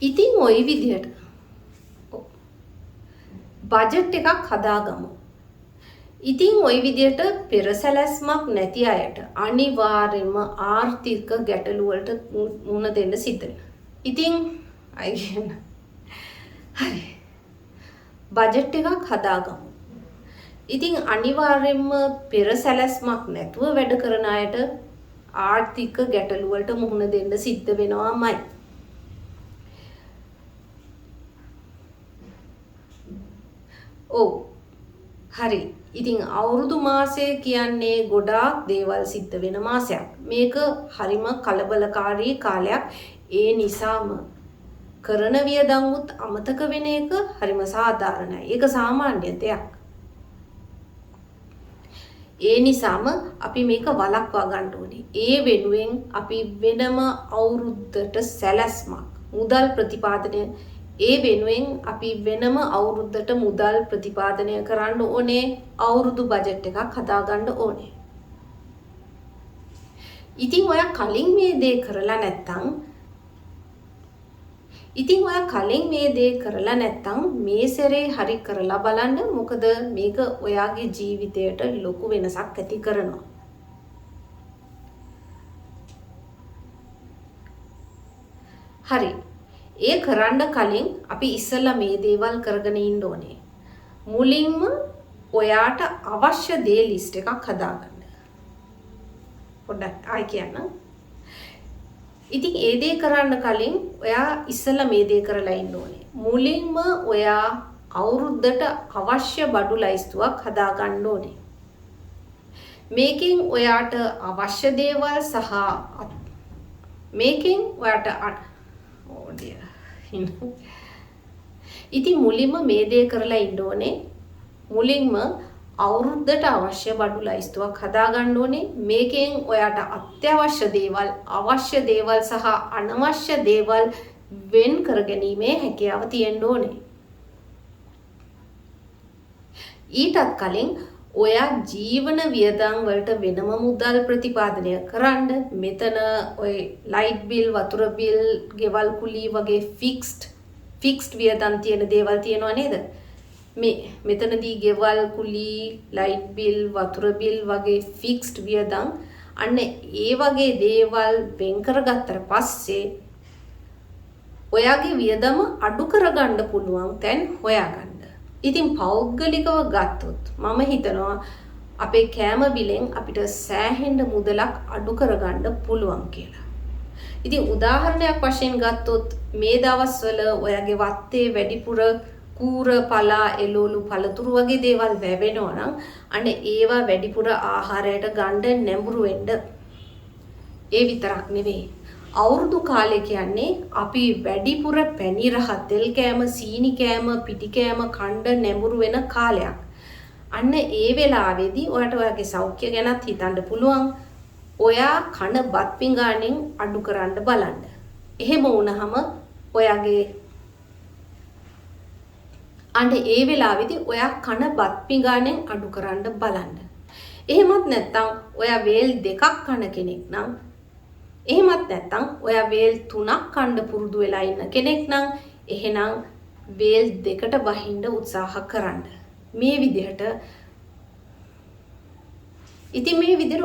ඉතින් ওই විදිහට බජට් එකක් හදාගමු. ඉතින් ওই විදිහට පෙරසැලැස්මක් නැති අයට අනිවාර්යයෙන්ම ආර්ථික ගැටලු වලට මුහුණ දෙන්න සිද්ධ වෙනවා. ඉතින් අය කියන හරි බජට් එකක් හදාගමු. ඉතින් අනිවාර්යයෙන්ම පෙරසැලැස්මක් නැතුව වැඩ කරන අයට ආර්ථික ගැටලු වලට මුහුණ දෙන්න සිද්ධ වෙනවාමයි. ඔව් හරි. ඉතින් අවුරුදු මාසය කියන්නේ ගොඩාක් දේවල් සිද්ධ වෙන මාසයක්. මේක හරිම කලබලකාරී කාලයක්. ඒ නිසාම කරන වියදම්මුත් අමතක වෙන එක හරිම සාධාරණයි. ඒක සාමාන්‍ය දෙයක්. ඒ නිසාම අපි මේක වළක්වා ගන්න ඕනේ. ඒ වෙනුවෙන් අපි වෙනම අවුරුද්දට සැලැස්මක් මුදල් ප්‍රතිපාදනය ඒ වෙනුවෙන් අපි වෙනම අවුරුද්දට මුදල් ප්‍රතිපාදනය කරන්න ඕනේ. අවුරුදු බජට් එකක් හදාගන්න ඕනේ. ඉතින් ඔයා කලින් මේ දේ කරලා නැත්තම් මේ සැරේ හරි කරලා බලන්න. මොකද මේක ඔයාගේ ජීවිතයට ලොකු වෙනසක් ඇති කරනවා. හරි. ඒ කරන්න කලින් අපි ඉස්සෙල්ලා මේ දේවල් කරගෙන ඉන්න ඕනේ. මුලින්ම ඔයාට අවශ්‍ය දේ ලිස්ට් එකක් හදාගන්න. පොඩ්ඩක් ආයි කියන්න. ඉතින් ඒ දේ කරන්න කලින් ඔයා ඉස්සෙල්ලා මේ දේ කරලා ඉන්න ඕනේ. මුලින්ම ඔයා අවුරුද්දට අවශ්‍ය බඩු ලයිස්තුවක් හදාගන්න ඕනේ. මේකෙන් ඔයාට අවශ්‍ය දේවල් සහ මේකෙන් ඔයාට ඉතින් මුලින්ම මේ දේ කරලා ඉන්න ඕනේ. මුලින්ම අවුරුද්දට අවශ්‍ය බඩු ලයිස්තුවක් හදාගන්න ඕනේ. මේකෙන් ඔයාට අත්‍යවශ්‍ය දේවල්, අවශ්‍ය දේවල් සහ අනවශ්‍ය දේවල් වෙන් කරගැනීමේ හැකියාව තියෙන්න ඕනේ. ඊටත් කලින් ඔයා ජීවන වියදම් වලට වෙනම මුදල් ප්‍රතිපාදනය කරන්න. මෙතන ඔය ලයිට් බිල්, වතුර බිල්, ගෙවල් කුලී වගේ ෆික්ස්ඩ් වියදම් තියෙන දේවල් තියෙනවා නේද? මෙතනදී ගෙවල් කුලී, ලයිට් බිල්, වතුර බිල් වගේ ෆික්ස්ඩ් වියදම් අන්න ඒ වගේ දේවල් වෙන් කරගත්තට පස්සේ ඔයාගේ වියදම අඩු කරගන්න පුළුවන් තැන් හොයාගන්න. ඉතින් පෞද්ගලිකව ගත්තොත් මම හිතනවා අපේ කෑම බිලෙන් අපිට සෑහෙන්න මුදලක් අඩු කරගන්න පුළුවන් කියලා. ඉතින් උදාහරණයක් වශයෙන් ගත්තොත් මේ දවස්වල ඔයාගේ වත්තේ වැඩිපුර කූර, පලා, එළවලු, පළතුරු වගේ දේවල් වැවෙනවා නම් අන්න ඒවා වැඩිපුර ආහාරයට ගන්න නැඹුරු වෙන්න. ඒ විතරක් නෙවෙයි. අවුරුදු කාලය කියන්නේ අපි වැඩිපුර පැණි රහ, තෙල් කෑම, සීනි කෑම, පිටි කෑම කන්න නැඹුරු වෙන කාලයක්. අන්න ඒ වෙලාවේදී ඔයාට ඔයාගේ සෞඛ්‍ය ගැනත් හිතන්න පුළුවන්. ඔයා කන බත් පිඟානෙන් අඩු කරන්න බලන්න. එහෙම වුණාම ඔයාගේ අන්න ඒ වෙලාවේදී ඔයා කන බත් පිඟානෙන් අඩු කරන්න බලන්න. එහෙමත් නැත්නම් ඔයා වේල් දෙකක් කන කෙනෙක් නම් එහෙමත් නැත්නම් ඔයා වේල් 3ක් කන්න පුරුදු වෙලා ඉන්න කෙනෙක් නම් එහෙනම් වේල් දෙකට බහින්න උත්සාහ කරන්න. මේ විදිහට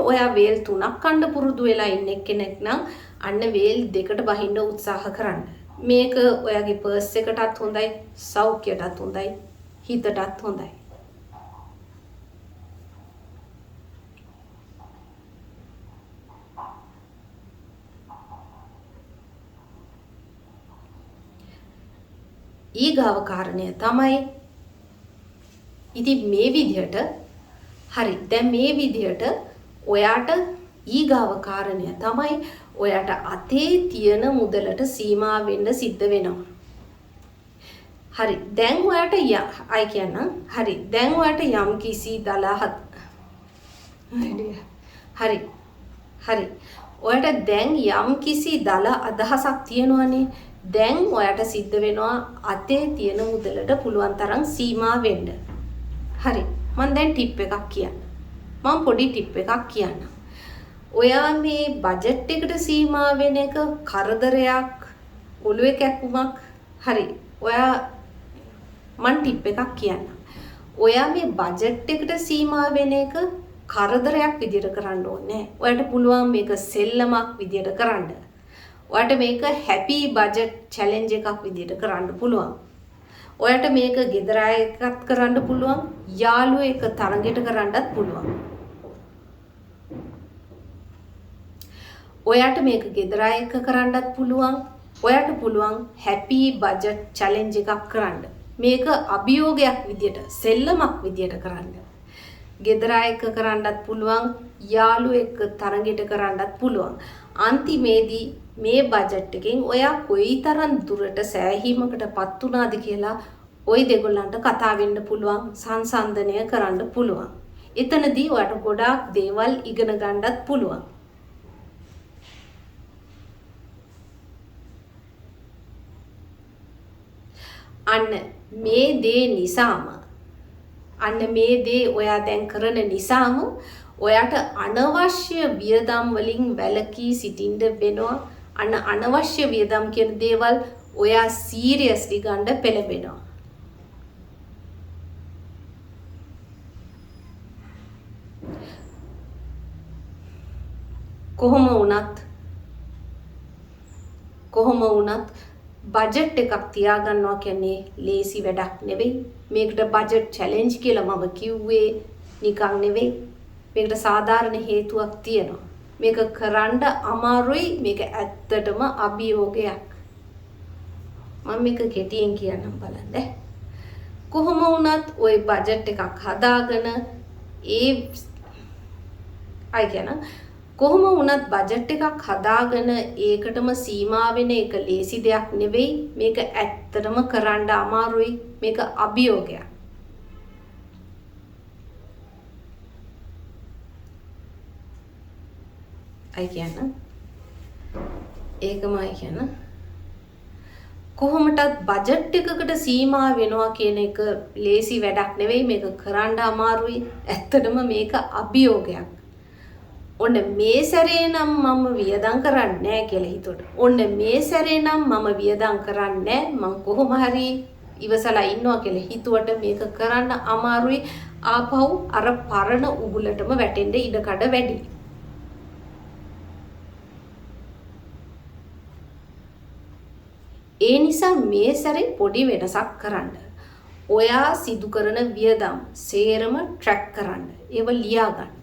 ඔයා වේල් 3ක් කන්න පුරුදු වෙලා ඉන්න කෙනෙක් නම් අන්න වේල් දෙකට බහින්න උත්සාහ කරන්න. මේක ඔයාගේ පර්ස් එකටත් හොඳයි, සෞඛ්‍යයටත් හොඳයි, හිතටත් හොඳයි. ඊගාව කාරණය තමයි ඉතින් මේ විදිහට හරි. දැන් මේ විදිහට ඔයාට ඊගාව කාරණය තමයි ඔයාට අතේ තියෙන මුදලට සීමා වෙන්න සිද්ධ වෙනවා. හරි. දැන් ඔයාට හරි. දැන් ඔයාට යම් කිසි ඔයාට දැන් යම් කිසි දල අදහසක් තියෙනවනේ. දැන් ඔයාට සිද්ධ වෙනවා අතේ තියෙන මුදලට පුළුවන් තරම් සීමා වෙන්න. හරි. මම දැන් ටිප් එකක් කියන්න. මම පොඩි ටිප් එකක් කියන්න. ඔයා මේ බජට් එකට සීමා වෙන එක කරදරයක්, ඔළුවේ කැක්කුමක් හරි. ඔයා මං ටිප් එකක් කියන්නම්. ඔයා මේ බජට් එකට සීමා වෙන එක කරදරයක් විදියට කරන්න ඕනේ නැහැ. ඔයාට පුළුවන් මේක සෙල්ලමක් විදියට කරන්න. ඔයාට මේක හැපි බජට් චැලෙන්ජ් එකක් විදියට කරන්න පුළුවන්. ඔයාට මේක ගෙදර අයත් කරන්න පුළුවන්. යාළුවෝ එක තරගෙට කරන්නත් පුළුවන්. ඔයාට මේක ගෙදර අයත් කරන්නත් පුළුවන්. ඔයාට පුළුවන් හැපි බජට් චැලෙන්ජ් එකක් කරන්න. මේක අභියෝගයක් විදියට සෙල්ලමක් විදියට කරන්න. ගෙදර අයත් කරන්නත් පුළුවන්. යාළුවෝ එක්ක තරගෙට කරන්නත් පුළුවන්. අන්තිමේදී මේ බජට් එකෙන් ඔයා කොයිතරම් දුරට සෑහීමකටපත් වුණාද කියලා ওই දෙගොල්ලන්ට කතා වෙන්න පුළුවන්, සංසන්දනය කරන්න පුළුවන්. එතනදී ඔයාට ගොඩාක් දේවල් ඉගෙන ගන්නත් පුළුවන්. අන්න මේ දේ නිසාම මේ දේ ඔයා දැන් කරන නිසාම ඔයාට අනවශ්‍ය වියදම් වලින් වැළකී සිටින්න වෙනවා. අනවශ්‍ය වියදම් කියන දේවල් ඔයා සීරියස්ලි ගන්න පෙළඹෙනවා. කොහොම වුණත් බජට් එකක් තියාගන්නවා කියන්නේ ලේසි වැඩක් නෙවෙයි. මේකට බජට් චැලෙන්ජ් කියලා මම කිව්වේ නිකන් නෙවෙයි. මේකට සාධාරණ හේතුවක් තියෙනවා. මේක කරන්න අමාරුයි. මේක ඇත්තටම අභියෝගයක්. මම මේක කෙටියෙන් කියන්නම් බලන්න. කොහොම වුණත් ওই බජට් එකක් හදාගෙන කොහොම වුණත් බජට් එකක් හදාගෙන ඒකටම සීමා වෙන එක ලේසි දෙයක් නෙවෙයි. මේක ඇත්තටම කරන්න අමාරුයි. මේක අභියෝගයක්. කොහොමටත් බජට් එකකට සීමා වෙනවා කියන එක ලේසි වැඩක් නෙවෙයි. මේක කරන්න අමාරුයි. ඇත්තටම මේක අභියෝගයක්. ඔන්න මේ සැරේ නම් මම වියදම් කරන්නේ නැහැ කියලා හිතුවට. ඔන්න මේ සැරේ නම් මම වියදම් කරන්නේ නැහැ. මං කොහොම හරි ඉවසලා ඉන්නවා කියලා හිතුවට මේක කරන්න අමාරුයි. ආපහු අර පරණ උගුලටම වැටෙන්න ඉඩකඩ වැඩි. ඒ නිසා මේ සැරේ පොඩි වෙනසක් කරන්න. ඔයා සිදු කරන වියදම් සේරම ට්‍රැක් කරන්න. ඒව ලියා ගන්න.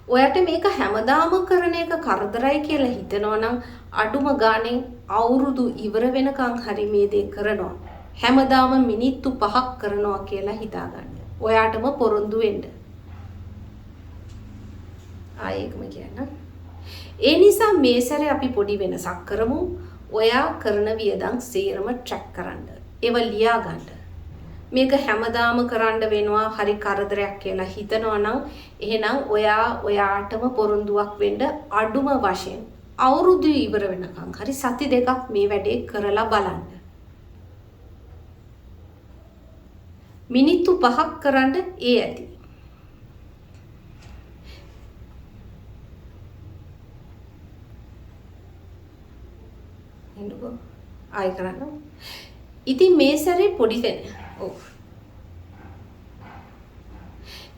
ඔයාට මේක හැමදාම කරන එක කරදරයි කියලා හිතනවා නම් අඩුම ගානේ අවුරුදු ඉවර වෙනකන් හරි මේ දේ කරනවා. හැමදාම මිනිත්තු 5ක් කරනවා කියලා හිතාගන්න. ඔයාටම පොරොන්දු වෙන්න. ආයෙකම කියන්න. ඒ නිසා මේ සැරේ අපි පොඩි වෙනසක් කරමු. ඔයා කරන වියදම් සේරම ට්‍රැක් කරන්න. ඒව ලියා ගන්න. මේක හැමදාම කරන්න වෙනවා හරි කරදරයක් කියලා හිතනවා නම් එහෙනම් ඔයාටම පොරොන්දුවක් වෙන්න අඩුම වශයෙන් අවුරුදු ඉවර වෙනකන් හරි සති දෙකක් මේ වැඩේ කරලා බලන්න. මිනිත්තු 5ක් කරන්න ඇති. ආයි කරන්න. ඉතින් මේ සැරේ පොඩි වෙන.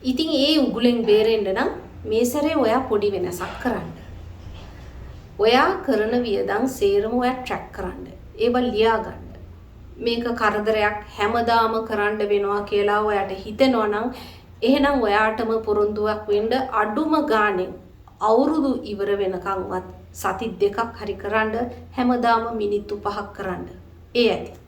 ඉතින් ඒ උගුලෙන් බේරෙන්න නම් මේ සැරේ ඔයා පොඩි වෙනසක් කරන්න. ඔයා කරන වියදම් සේරම ඔයා ට්‍රැක් කරන්න. ඒව ලියා ගන්න. මේක කරදරයක් හැමදාම කරන්න වෙනවා කියලා ඔයාට හිතෙනවා නම් එහෙනම් ඔයාටම පොරොන්දුවක් වෙන්න අඩුම ගානේ අවුරුදු ඉවර වෙනකන්වත් සති දෙකක් හරි කරන්න. හැමදාම මිනිත්තු 5ක් කරන්න. ඇති.